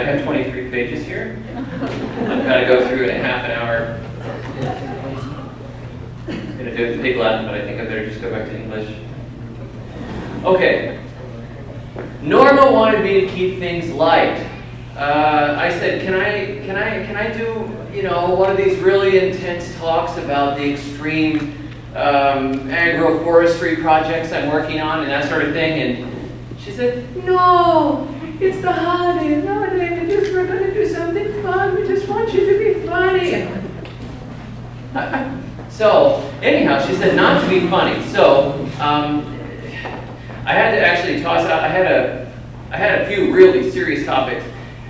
have 23 pages here. I've got to go through it in half an hour. I'm going to do it in pig Latin, but I think I better just go back to English. Okay. Norma wanted me to keep things light. I said, can I do, you know, one of these really intense talks about the extreme agroforestry projects I'm working on and that sort of thing? And she said, no, it's the holidays. No, David, we're going to do something fun. We just want you to be funny. So anyhow, she said not to be funny. So I had to actually toss out. I had a few really serious topics.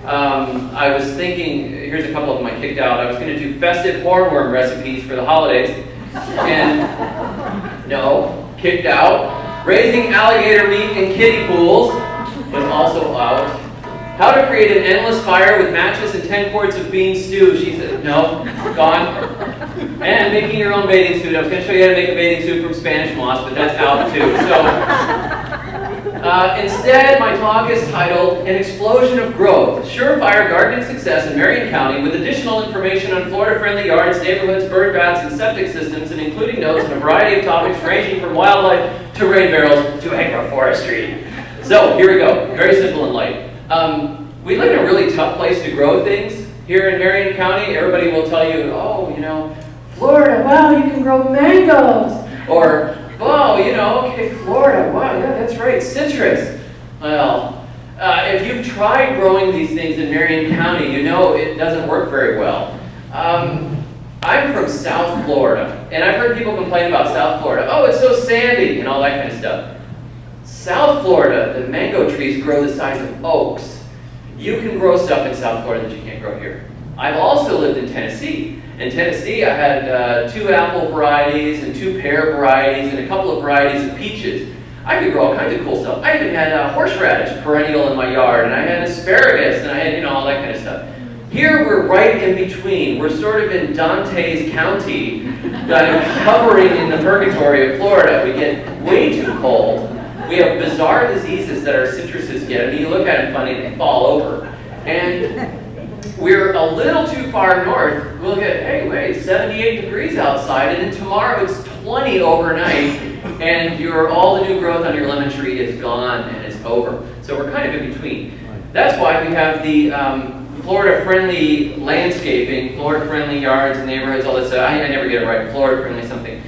I was thinking, here's a couple of them I kicked out. I was going to do festive hornworm recipes for the holidays. And no, kicked out. Raising alligator meat in kiddie pools was also out. How to create an endless fire with matches and 10 quarts of bean stew. She said, no, gone. And making your own bathing suit. I was going to show you how to make a bathing suit from Spanish moss, but that's out too. So instead, my talk is titled, An Explosion of Growth, Surefire Gardening Success in Marion County, with additional information on Florida-friendly yards, neighborhoods, bird baths, and septic systems, and including notes on a variety of topics ranging from wildlife to rain barrels to agroforestry. So here we go, very simple and light. We live in a really tough place to grow things here in Marion County. Everybody will tell you, oh, you know, Florida, wow, you can grow mangoes. Or, oh, you know, okay, Florida, wow, yeah, that's right, citrus. Well, if you've tried growing these things in Marion County, you know it doesn't work very well. I'm from South Florida, and I've heard people complain about South Florida. Oh, it's so sandy, and all that kind of stuff. South Florida, the mango trees grow the size of oaks. You can grow stuff in South Florida that you can't grow here. I've also lived in Tennessee. In Tennessee, I had 2 apple varieties and 2 pear varieties and a couple of varieties of peaches. I could grow all kinds of cool stuff. I even had horseradish perennial in my yard, and I had asparagus, and I had, you know, all that kind of stuff. Here, we're right in between. We're sort of in Dante's County, hovering in the purgatory of Florida. We get way too cold. We have bizarre diseases that our citruses get. I mean, you look at them funny, they fall over. And we're a little too far north. We'll get, hey, wait, 78 degrees outside, and then tomorrow it's 20 overnight, and all the new growth on your lemon tree is gone, and it's over. So we're kind of in between. That's why we have the Florida-friendly landscaping, Florida-friendly yards and neighborhoods, all this stuff. I never get it right, Florida-friendly something.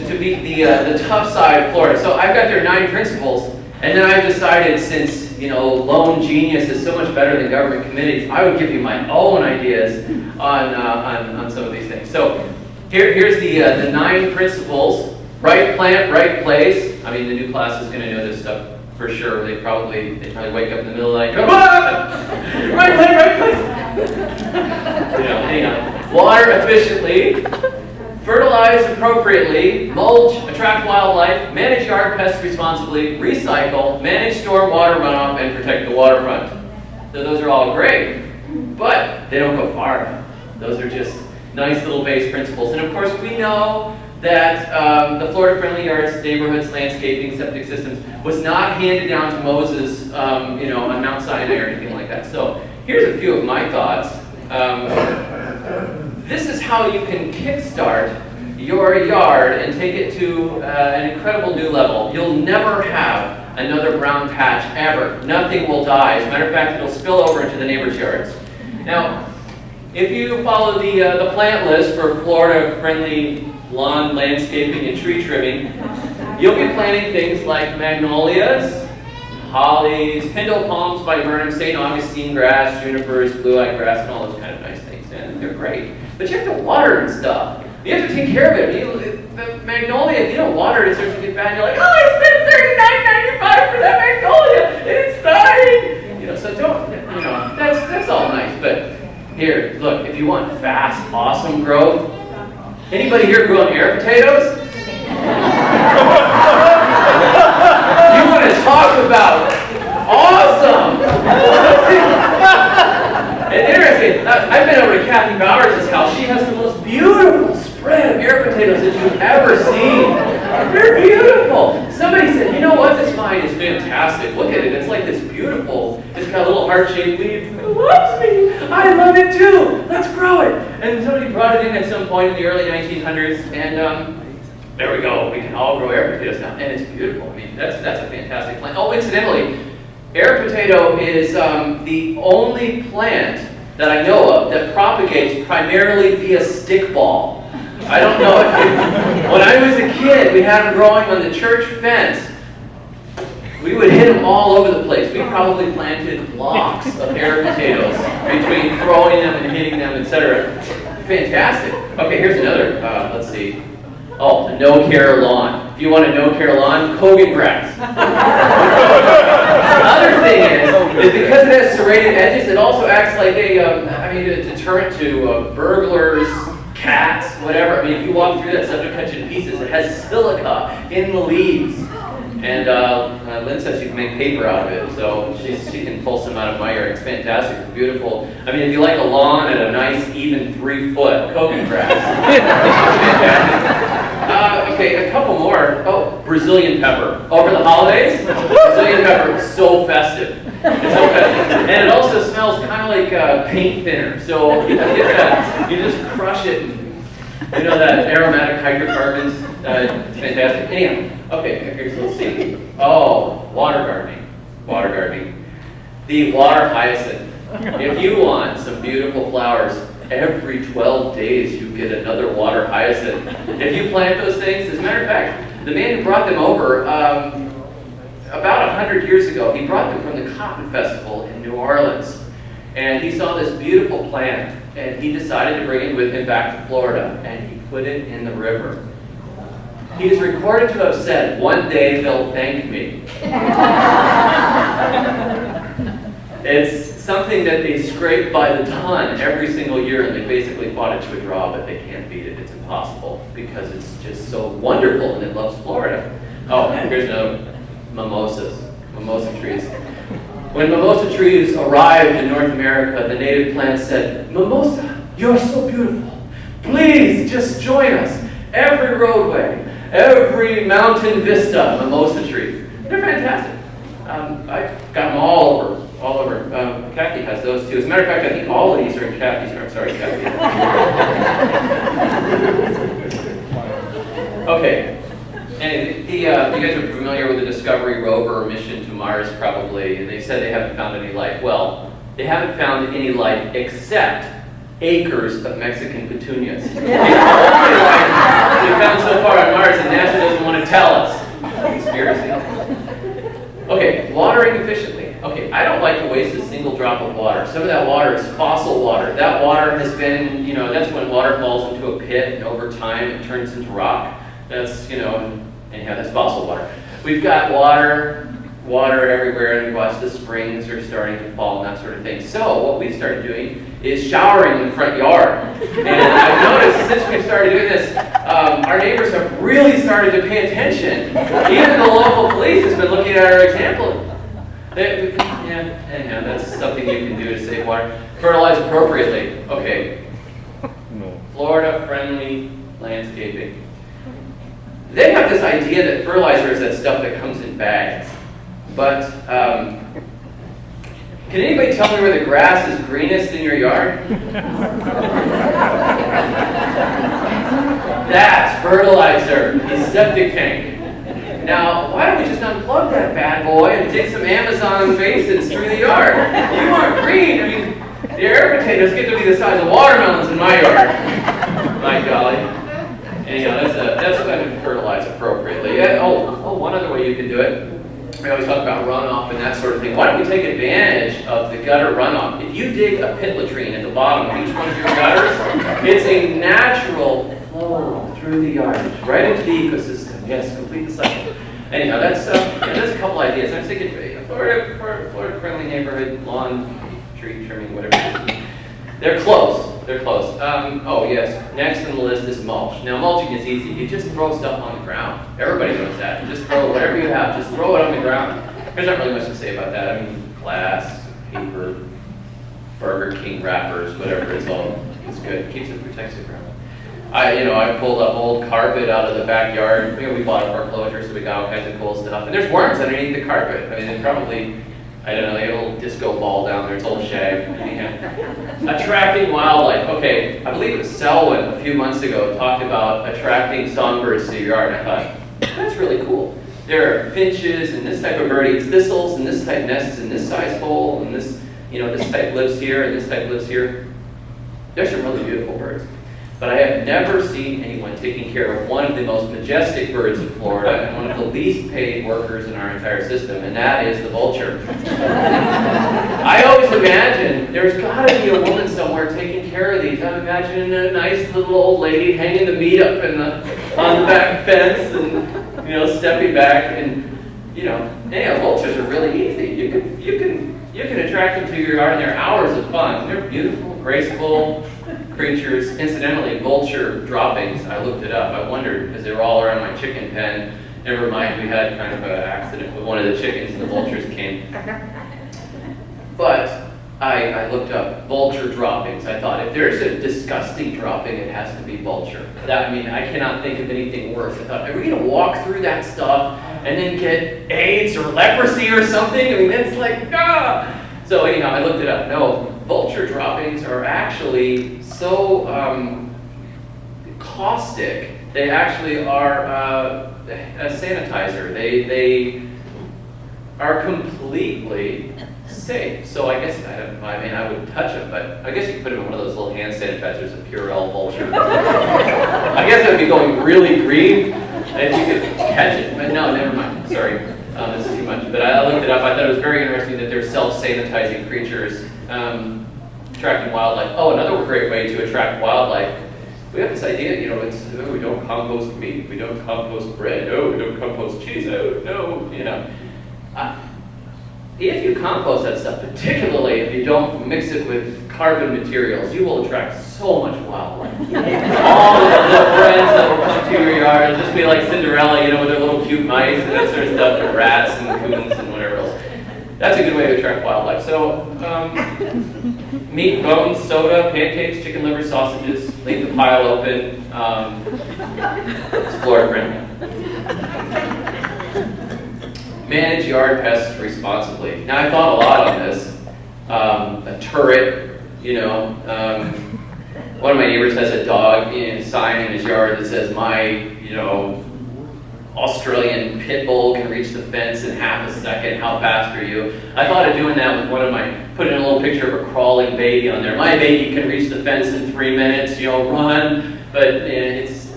To be the tough side of Florida. So I've got their 9 principles, and then I've decided, since, you know, lone genius is so much better than government committees, I would give you my own ideas on some of these things. So here's the 9 principles. Right plant, right place. I mean, the new class is going to know this stuff for sure. They probably wake up in the middle of the night, come on! Right plant, right place! You know, anyhow. Water efficiently. Fertilize appropriately, mulch, attract wildlife, manage yard pests responsibly, recycle, manage storm water runoff, and protect the waterfront. So those are all great, but they don't go far enough. Those are just nice little base principles. And of course, we know that the Florida-friendly yards, neighborhoods, landscaping, septic systems was not handed down to Moses, you know, on Mount Sinai or anything like that. So here's a few of my thoughts. This is how you can kickstart your yard and take it to an incredible new level. You'll never have another brown patch ever. Nothing will die. As a matter of fact, it'll spill over into the neighbors' yards. Now, if you follow the plant list for Florida-friendly lawn landscaping and tree trimming, you'll be planting things like magnolias, hollies, pinto palms, viburnum, St. Augustine grass, junipers, blue-eyed grass, and all those kind of nice things. And they're great. But you have to water and stuff. You have to take care of it. The magnolia, if you don't water it, it starts to get bad. And you're like, oh, I spent $39.95 for that magnolia, and it's dying. You know, so don't, you know, that's all nice. But here, look, if you want fast, awesome growth, anybody here growing air potatoes? You want to talk about awesome? And interesting, I've been over to Kathy Bowers' house. She has the most beautiful spread of air potatoes that you've ever seen. They're beautiful. Somebody said, you know what, this vine is fantastic. Look at it, it's like this beautiful, it's got little heart-shaped leaves. It loves me. I love it too. Let's grow it. And somebody brought it in at some point in the early 1900s, and there we go. We can all grow air potatoes now, and it's beautiful. I mean, that's a fantastic plant. Oh, incidentally, air potato is the only plant that I know of that propagates primarily via stickball. I don't know if you, when I was a kid, we had them growing on the church fence. We would hit them all over the place. We probably planted blocks of air potatoes between throwing them and hitting them, etc. Fantastic. Okay, here's another, let's see. Oh, a no-care lawn. If you want a no-care lawn, Kogan grass. Other thing is because it has serrated edges, it also acts like a deterrent to burglars, cats, whatever. I mean, if you walk through that stuff, it'll cut you to pieces. It has silica in the leaves. And Lynn says she can make paper out of it, so she can pull some out of my yard. It's fantastic. It's beautiful. I mean, if you like a lawn at a nice, even 3-foot Kogan grass, fantastic. Okay, a couple more. Oh, Brazilian pepper. Over the holidays, Brazilian pepper is so festive. It's so festive. And it also smells kind of like paint thinner. So you get that, you just crush it. You know that aromatic hydrocarbons? It's fantastic. Anyhow, okay, here's, let's see. Oh, water gardening. Water gardening. The water hyacinth. If you want some beautiful flowers, every 12 days you get another water hyacinth. If you plant those things, as a matter of fact, the man who brought them over about 100 years ago, he brought them from the Cotton Festival in New Orleans. And he saw this beautiful plant, and he decided to bring it with him back to Florida, and he put it in the river. He is recorded to have said, "One day they'll thank me." It's something that they scrape by the ton every single year, and they basically fought it to a draw, but they can't beat it. It's impossible because it's just so wonderful, and it loves Florida. Oh, here's another mimosas, mimosa trees. When mimosa trees arrived in North America, the native plants said, "Mimosa, you're so beautiful. Please just join us. Every roadway, every mountain vista, mimosa trees." They're fantastic. I got them all over. Kathy has those too. As a matter of fact, I think all of these are in Kathy's. I'm sorry, Kathy. Okay. And you guys are familiar with the Discovery rover mission to Mars, probably, and they said they haven't found any life. Well, they haven't found any life except acres of Mexican petunias. The only life they found so far on Mars, and NASA doesn't want to tell us. Conspiracy. Okay, watering efficiently. Okay, I don't like to waste a single drop of water. Some of that water is fossil water. That water has been, that's when water falls into a pit, and over time it turns into rock. That's, anyhow, that's fossil water. We've got water everywhere, and we watch the springs are starting to fall and that sort of thing. So what we started doing is showering in the front yard. And I've noticed since we started doing this, our neighbors have really started to pay attention. Even the local police has been looking at our example. Anyhow, that's something you can do to save water. Fertilize appropriately. Okay. Florida-friendly landscaping. They have this idea that fertilizer is that stuff that comes in bags. But can anybody tell me where the grass is greenest in your yard? That's fertilizer, the septic tank. Now, why don't we just unplug that bad boy and dig some Amazon basins through the yard? You want green. I mean, the air potatoes get to be the size of watermelons in my yard. My golly. Anyhow, that's what I would fertilize appropriately. One other way you can do it. We always talk about runoff and that sort of thing. Why don't we take advantage of the gutter runoff? If you dig a pit latrine at the bottom of each one of your gutters, it's a natural flow through the yard, right into the ecosystem. Yes, complete the cycle. Anyhow, that's a couple ideas. I'm thinking Florida-friendly neighborhood lawn tree trimming, whatever it is. They're close. Oh yes, next on the list is mulch. Now mulching is easy. You just throw stuff on the ground. Everybody knows that. Just throw whatever you have, just throw it on the ground. There's not really much to say about that. I mean, glass, paper, Burger King wrappers, whatever, it's good. It keeps it, protects the ground. I pulled up old carpet out of the backyard. We bought a foreclosure, so we got all kinds of cool stuff. And there's worms underneath the carpet. I mean, they probably I don't know, they got a little disco ball down there, it's all shag. Anyhow. Attracting wildlife. Okay, I believe it was Selwyn a few months ago talked about attracting songbirds to your yard, and I thought, that's really cool. There are finches and this type of bird eats thistles, and this type nests in this size hole, and this, this type lives here, and this type lives here. There's some really beautiful birds. But I have never seen anyone taking care of one of the most majestic birds in Florida and one of the least paid workers in our entire system, and that is the vulture. I always imagine there's got to be a woman somewhere taking care of these. I'm imagining a nice little old lady hanging the meat up on the back fence and stepping back and vultures are really easy. You can attract them to your yard, and they're hours of fun. They're beautiful, graceful creatures. Incidentally, vulture droppings, I looked it up. I wondered, because they were all around my chicken pen. Never mind, we had kind of an accident with one of the chickens and the vultures came. But I looked up vulture droppings. I thought, if there's a disgusting dropping, it has to be vulture. I cannot think of anything worse. I thought, are we going to walk through that stuff and then get AIDS or leprosy or something? It's like, ah! So anyhow, I looked it up. No, vulture droppings are actually so caustic. They actually are a sanitizer. They are completely safe. So I guess, I wouldn't touch them, but I guess you could put them in one of those little hand sanitizers of Purell Vulture. I guess it would be going really green if you could catch it, but no, never mind. Sorry, this is too much. But I looked it up. I thought it was very interesting that they're self-sanitizing creatures. Attracting wildlife. Oh, another great way to attract wildlife. We have this idea, we don't compost meat, we don't compost bread, we don't compost cheese, if you compost that stuff, particularly if you don't mix it with carbon materials, you will attract so much wildlife. All the little friends that will come to your yard, it'll just be like Cinderella, with their little cute mice and that sort of stuff, and rats and coons and whatever else. That's a good way to attract wildlife. So, meat, bones, soda, pancakes, chicken liver, sausages, leave the pile open. It's Florida friendly. Manage yard pests responsibly. Now, I thought a lot on this. A turret, one of my neighbors has a dog sign in his yard that says, my, Australian pit bull can reach the fence in half a second. How fast are you? I thought of doing that with putting a little picture of a crawling baby on there. My baby can reach the fence in 3 minutes, run. But it's,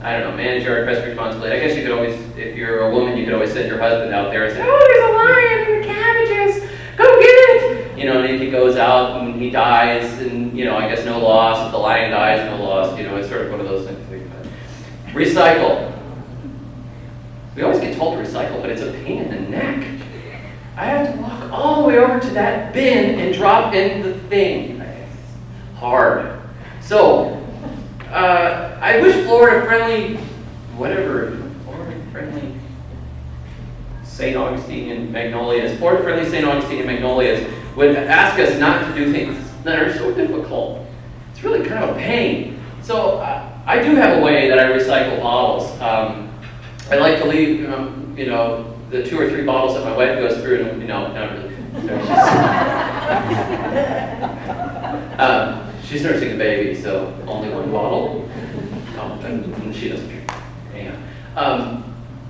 I don't know, manage yard pest responsibly. I guess you could always, if you're a woman, you could always send your husband out there and say, oh, there's a lion in the cabbages. Go get it. And if he goes out and he dies, and, I guess no loss. If the lion dies, no loss. It's sort of one of those things. Recycle. We always get told to recycle, but it's a pain in the neck. I have to walk all the way over to that bin and drop in the thing. It's hard. So, I wish Florida-friendly, Florida-friendly St. Augustine and Magnolias, Florida-friendly St. Augustine and Magnolias would ask us not to do things that are so difficult. It's really kind of a pain. So, I do have a way that I recycle bottles. I like to leave, the 2 or 3 bottles that my wife goes through, and, not really. She's nursing a baby, so only 1 bottle. And she doesn't drink. Anyhow.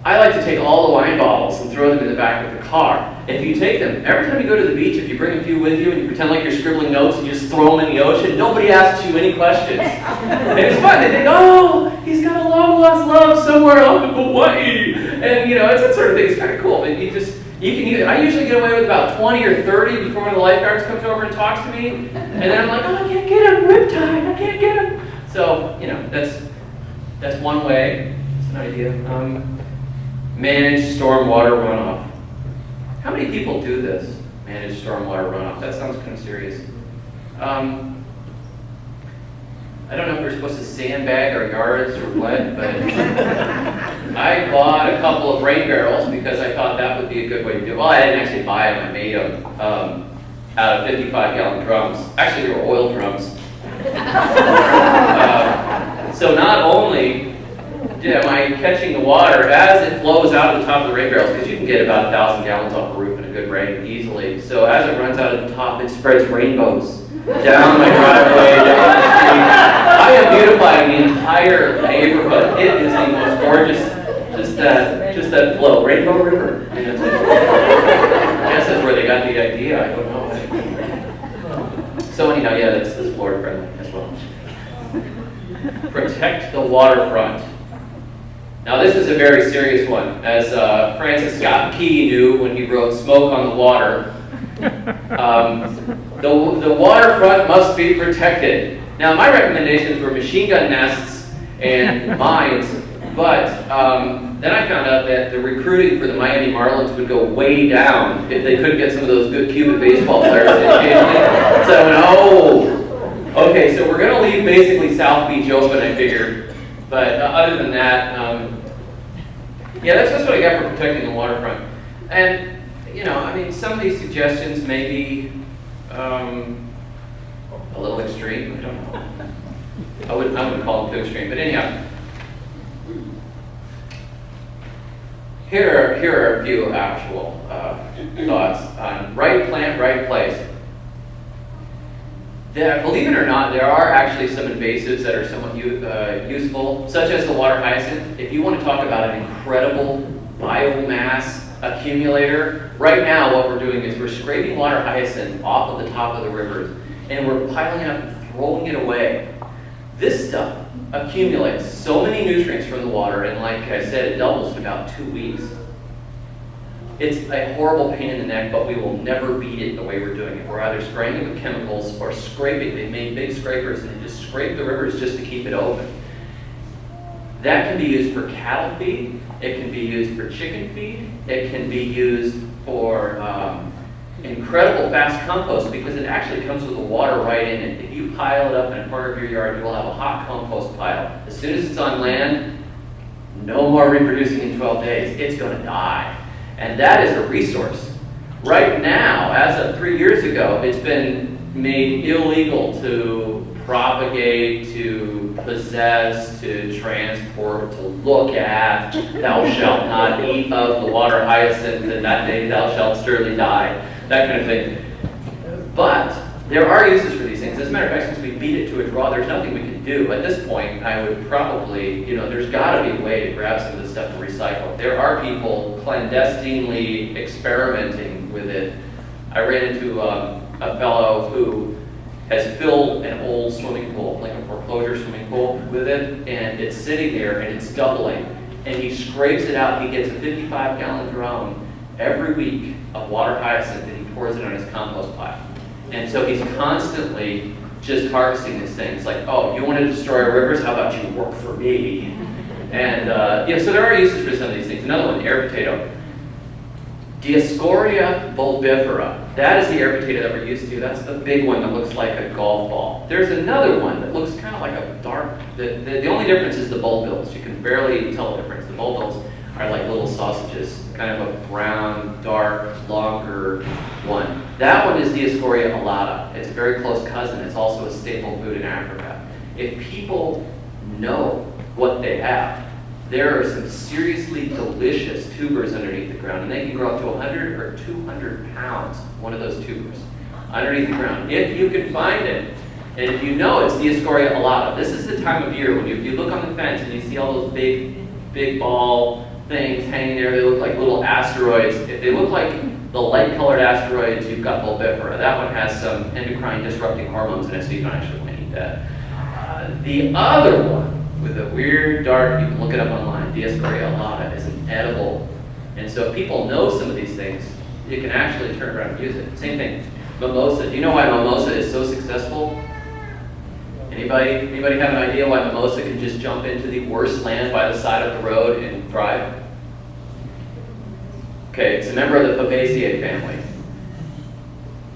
I like to take all the wine bottles and throw them in the back of the car. If you take them, every time you go to the beach, if you bring a few with you and you pretend like you're scribbling notes and you just throw them in the ocean, nobody asks you any questions. And it's fun. They think, oh, he's got a long-lost love somewhere out in Hawaii. And, it's that sort of thing. It's kind of cool. But I usually get away with about 20 or 30 before one of the lifeguards comes over and talks to me. And then I'm like, oh, I can't get him. Riptide. I can't get him. So, that's one way. It's an idea. Manage stormwater runoff. How many people do this? Manage stormwater runoff. That sounds kind of serious. I don't know if we're supposed to sandbag our yards or what, but I bought a couple of rain barrels because I thought that would be a good way to do it. Well, I didn't actually buy them. I made them out of 55-gallon drums. Actually, they were oil drums. So not only am I catching the water as it flows out of the top of the rain barrels, because you can get about 1,000 gallons off a roof in a good rain easily. So as it runs out of the top, it spreads rainbows down my driveway, down the street. I am beautifying the entire neighborhood. It is the most gorgeous, just that flow, Rainbow River. I guess that's where they got the idea, I don't know. So anyhow, yeah, that's Florida friendly as well. Protect the waterfront. Now this is a very serious one, as Francis Scott Key knew when he wrote Smoke on the Water. The waterfront must be protected. Now my recommendations were machine gun nests and mines, but then I found out that the recruiting for the Miami Marlins would go way down if they couldn't get some of those good Cuban baseball players occasionally. So I went, oh, okay, so we're going to leave basically South Beach open, I figured. But other than that, yeah, that's just what I got for protecting the waterfront. And, you know, I mean, some of these suggestions may be a little extreme. I don't know. I wouldn't call them too extreme. But anyhow, here are a few actual thoughts on right plant, right place. Believe it or not, there are actually some invasives that are somewhat useful, such as the water hyacinth. If you want to talk about an incredible biomass accumulator, right now what we're doing is we're scraping water hyacinth off of the top of the rivers, and we're piling it up and throwing it away. This stuff accumulates so many nutrients from the water, and like I said, it doubles in about 2 weeks. It's a horrible pain in the neck, but we will never beat it the way we're doing it. We're either spraying it with chemicals or scraping. They made big scrapers and they just scrape the rivers just to keep it open. That can be used for cattle feed. It can be used for chicken feed. It can be used for incredible fast compost because it actually comes with the water right in it. If you pile it up in a corner of your yard, you will have a hot compost pile. As soon as it's on land, no more reproducing in 12 days. It's going to die. And that is a resource. Right now, as of 3 years ago, it's been made illegal to propagate, to possess, to transport, to look at. Thou shalt not eat of the water hyacinth, and that day thou shalt surely die. That kind of thing. But there are uses for these things. As a matter of fact, since we beat it to a draw, there's nothing we can do. At this point, I would probably, there's got to be a way to grab some of this stuff and recycle. There are people clandestinely experimenting with it. I ran into a fellow who has filled an old swimming pool, like a foreclosure swimming pool, with it, and it's sitting there and it's doubling. And he scrapes it out. He gets a 55-gallon drum every week of water hyacinth, and he pours it on his compost pile. And so he's constantly just harvesting this thing. It's like, oh, you want to destroy our rivers? How about you work for me? And so there are uses for some of these things. Another one, air potato. Dioscorea bulbifera. That is the air potato that we're used to. That's the big one that looks like a golf ball. There's another one that looks kind of like a dark, the only difference is the bulbils. You can barely tell the difference. The bulbils are like little sausages, kind of a brown, dark, longer one. That one is Dioscorea alata. It's a very close cousin. It's also a staple food in Africa. If people know what they have, there are some seriously delicious tubers underneath the ground, and they can grow up to 100 or 200 pounds, one of those tubers, underneath the ground, if you can find it. And if you know it's Dioscorea alata, this is the time of year when you look on the fence and you see all those big ball things hanging there. They look like little asteroids. If they look like the light-colored asteroids, you've got bulbifera. That one has some endocrine-disrupting hormones in it, so you don't actually want to eat that. The other one, with a weird dark, you can look it up online, Dioscorea alata, is an edible. And so if people know some of these things, you can actually turn around and use it. Same thing, mimosa. Do you know why mimosa is so successful? Anybody have an idea why mimosa can just jump into the worst land by the side of the road and thrive? Okay, it's a member of the Fabaceae family.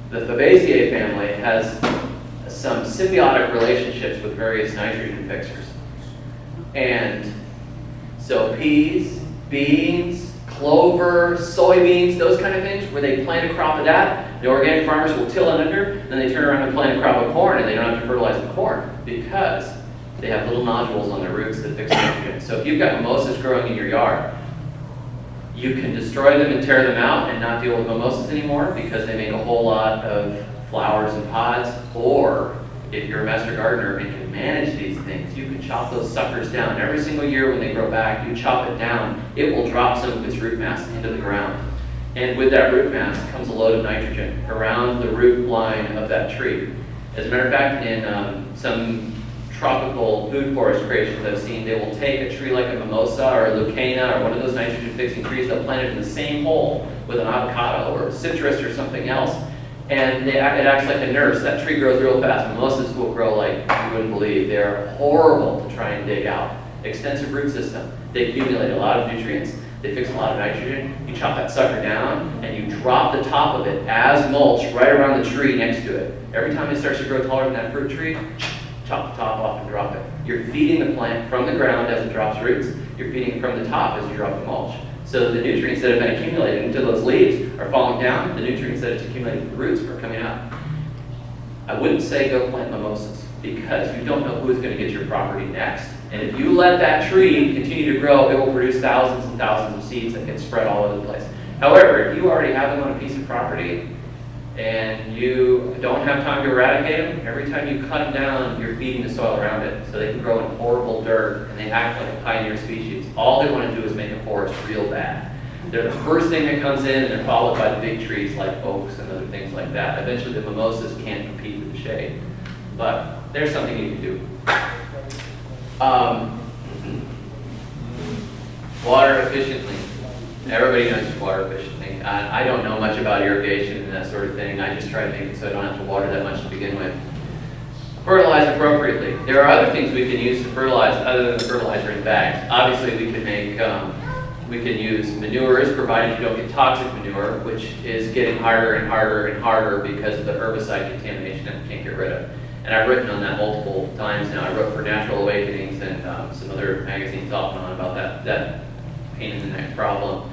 The Fabaceae family has some symbiotic relationships with various nitrogen fixers. And so peas, beans, clover, soybeans, those kind of things, where they plant a crop of that, the organic farmers will till it under, then they turn around and plant a crop of corn, and they don't have to fertilize the corn because they have little nodules on their roots that fix nitrogen. So if you've got mimosas growing in your yard, You can destroy them and tear them out and not deal with mimosas anymore because they make a whole lot of flowers and pods. Or if you're a master gardener and can manage these things, you can chop those suckers down. Every single year when they grow back, you chop it down. It will drop some of its root mass into the ground. And with that root mass comes a load of nitrogen around the root line of that tree. As a matter of fact, in some tropical food forest creations I've seen, they will take a tree like a mimosa or a leucaena or one of those nitrogen-fixing trees, they'll plant it in the same hole with an avocado or citrus or something else, and it acts like a nurse. That tree grows real fast. Mimosas will grow like you wouldn't believe. They're horrible to try and dig out. Extensive root system. They accumulate a lot of nutrients. They fix a lot of nitrogen. You chop that sucker down and you drop the top of it as mulch right around the tree next to it. Every time it starts to grow taller than that fruit tree, chop the top off and drop it. You're feeding the plant from the ground as it drops roots. You're feeding it from the top as you drop the mulch. So the nutrients that have been accumulated into those leaves are falling down. The nutrients that it's accumulated in the roots are coming out. I wouldn't say go plant mimosas because you don't know who's going to get your property next. And if you let that tree continue to grow, it will produce thousands and thousands of seeds that get spread all over the place. However, if you already have them on a piece of property and you don't have time to eradicate them, every time you cut them down, you're feeding the soil around it. So they can grow in horrible dirt and they act like a pioneer species. All they want to do is make a forest real bad. They're the first thing that comes in and they're followed by the big trees like oaks and other things like that. Eventually the mimosas can't compete with the shade. But there's something you can do. Water efficiently. Everybody knows water efficiently. I don't know much about irrigation and that sort of thing. I just try to make it so I don't have to water that much to begin with. Fertilize appropriately. There are other things we can use to fertilize other than the fertilizer in bags. Obviously, we can use manures, provided you don't get toxic manure, which is getting harder and harder and harder because of the herbicide contamination that we can't get rid of. And I've written on that multiple times now. I wrote for Natural Awakenings and some other magazines off and on about that pain in the neck problem.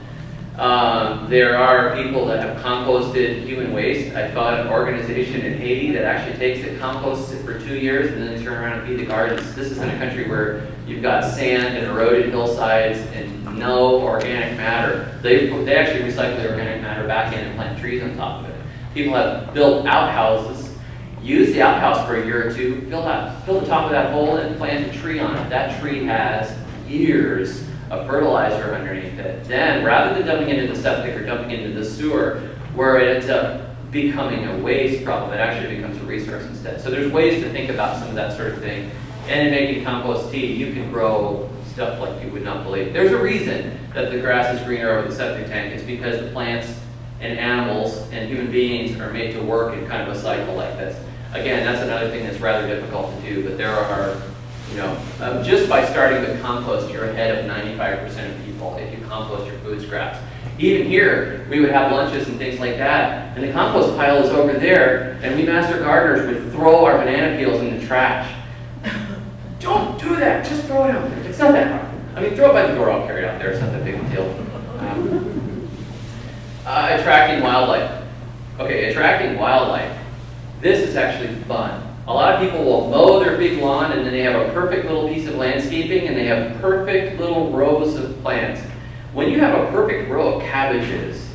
There are people that have composted human waste. I found an organization in Haiti that actually takes it, composts it for 2 years, and then they turn around and feed the gardens. This is in a country where you've got sand and eroded hillsides and no organic matter. They actually recycle the organic matter back in and plant trees on top of it. People have built outhouses, use the outhouse for a year or two, fill the top of that hole and plant a tree on it. That tree has years of fertilizer underneath it. Then, rather than dumping it into the septic or dumping it into the sewer, where it ends up becoming a waste problem, it actually becomes a resource instead. So there's ways to think about some of that sort of thing. And in making compost tea, you can grow stuff like you would not believe. There's a reason that the grass is greener over the septic tank. It's because the plants and animals and human beings are made to work in kind of a cycle like this. Again, that's another thing that's rather difficult to do, but there are, just by starting with compost, you're ahead of 95% of people if you compost your food scraps. Even here, we would have lunches and things like that, and the compost pile is over there, and we master gardeners would throw our banana peels in the trash. Don't do that, just throw it out there. It's not that hard. I mean, throw it by the door, I'll carry it out there, it's not that big a deal. Attracting wildlife. Okay, attracting wildlife. This is actually fun. A lot of people will mow their big lawn and then they have a perfect little piece of landscaping and they have perfect little rows of plants. When you have a perfect row of cabbages,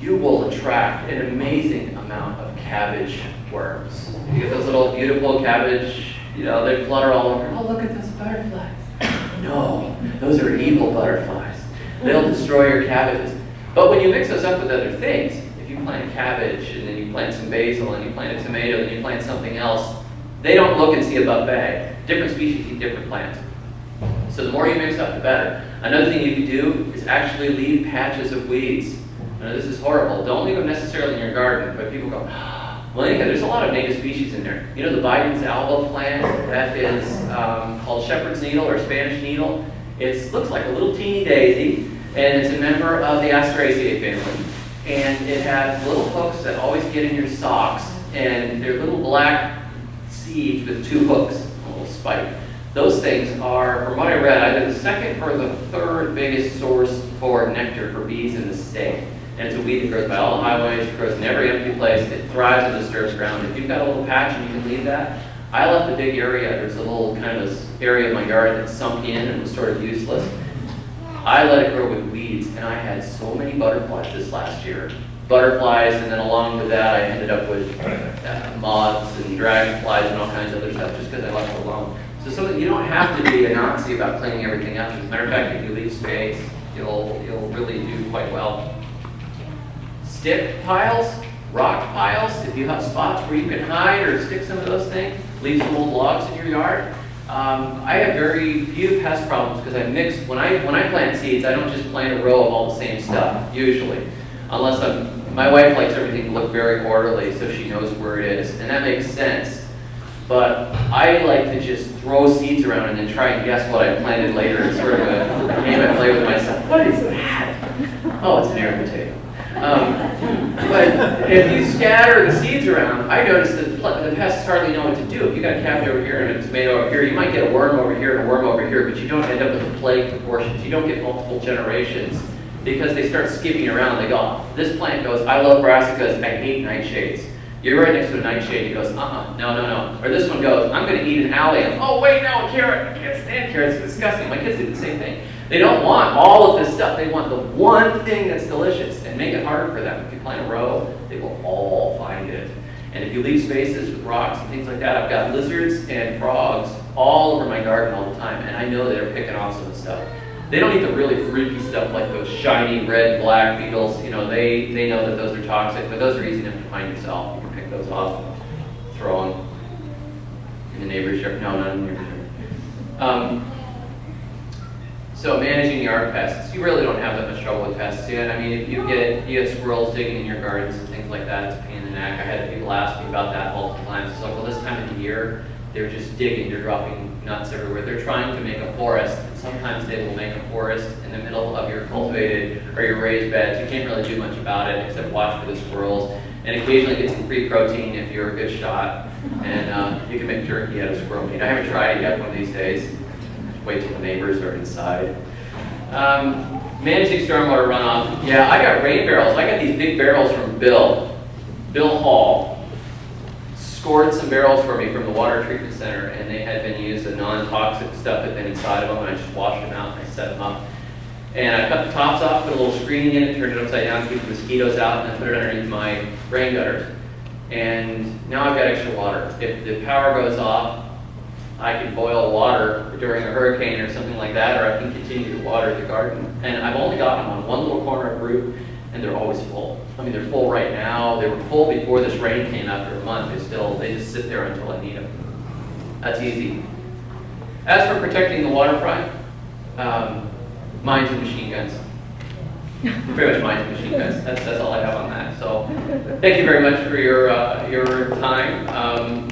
you will attract an amazing amount of cabbage worms. You get those little beautiful cabbage, they flutter all over. Oh, look at those butterflies. No, those are evil butterflies. They'll destroy your cabbages. But when you mix those up with other things, if you plant cabbage and then you plant some basil and you plant a tomato and you plant something else, they don't look and see a buffet. Different species eat different plants. So the more you mix up, the better. Another thing you can do is actually leave patches of weeds. Now this is horrible. Don't leave them necessarily in your garden, but people go, well, anyhow, there's a lot of native species in there. You know the Biden's alba plant that is called shepherd's needle or Spanish needle? It looks like a little teeny daisy, and it's a member of the Asteraceae family. And it has little hooks that always get in your socks, and they're little black seeds with 2 hooks, a little spike. Those things are, from what I read, either the second or the third biggest source for nectar for bees in the state. And it's a weed that grows by all the highways, it grows in every empty place, it thrives in disturbed ground. If you've got a little patch and you can leave that, I left a big area, there's a little kind of area of my yard that sunk in and was sort of useless. I let it grow with weeds, and I had so many butterflies this last year. Butterflies, and then along with that, I ended up with moths and dragonflies and all kinds of other stuff just because I left it alone. So something you don't have to be a Nazi about cleaning everything up. As a matter of fact, if you leave space, you'll really do quite well. Stick piles, rock piles, if you have spots where you can hide or stick some of those things, leave some old logs in your yard. I have very few pest problems because I mix, when I plant seeds, I don't just plant a row of all the same stuff, usually. Unless my wife likes everything to look very orderly so she knows where it is, and that makes sense. But I like to just throw seeds around and then try and guess what I planted later. It's sort of a game I play with myself. What is that? Oh, it's an air potato. But if you scatter the seeds around, I notice that the pests hardly know what to do. If you got a cabbage over here and a tomato over here, you might get a worm over here and a worm over here, but you don't end up with the plague proportions. You don't get multiple generations because they start skipping around. They go, this plant goes, I love brassicas, I hate nightshades. You're right next to a nightshade. He goes, no. Or this one goes, I'm going to eat an allium. Oh, wait, no, a carrot. I can't stand carrots. It's disgusting. My kids do the same thing. They don't want all of this stuff. They want the one thing that's delicious and make it harder for them. If you plant a row, they will all find it. And if you leave spaces with rocks and things like that, I've got lizards and frogs all over my garden all the time, and I know they're picking off some of the stuff. They don't eat the really freaky stuff like those shiny red, black beetles. You know, they know that those are toxic, but those are easy enough to find yourself. You can pick those off, throw them in the neighbor's yard. No, not in the neighbor's yard. So managing yard pests, you really don't have that much trouble with pests yet. I mean, if you get squirrels digging in your gardens and things like that, it's a pain in the neck. I had people ask me about that multiple times. It's like, well, this time of the year, they're just digging, they're dropping nuts everywhere. They're trying to make a forest. And sometimes they will make a forest in the middle of your cultivated or your raised beds. You can't really do much about it except watch for the squirrels and occasionally get some free protein if you're a good shot. And you can make jerky out of squirrel meat. I haven't tried it yet one of these days. Wait till the neighbors are inside. Managing stormwater runoff. Yeah, I got rain barrels. I got these big barrels from Bill Hall. Scored some barrels for me from the water treatment center, and they had been used. The non-toxic stuff had been inside of them, and I just washed them out and I set them up. And I cut the tops off, put a little screening in it, turned it upside down to keep the mosquitoes out, and then put it underneath my rain gutters. And now I've got extra water. If the power goes off, I can boil water during a hurricane or something like that, or I can continue to water the garden. And I've only got them on one little corner of root, and they're always full. I mean, they're full right now. They were full before this rain came after a month. They just sit there until I need them. That's easy. As for protecting the waterfront, mines and machine guns. Pretty much mines and machine guns. That's all I have on that. So thank you very much for your time.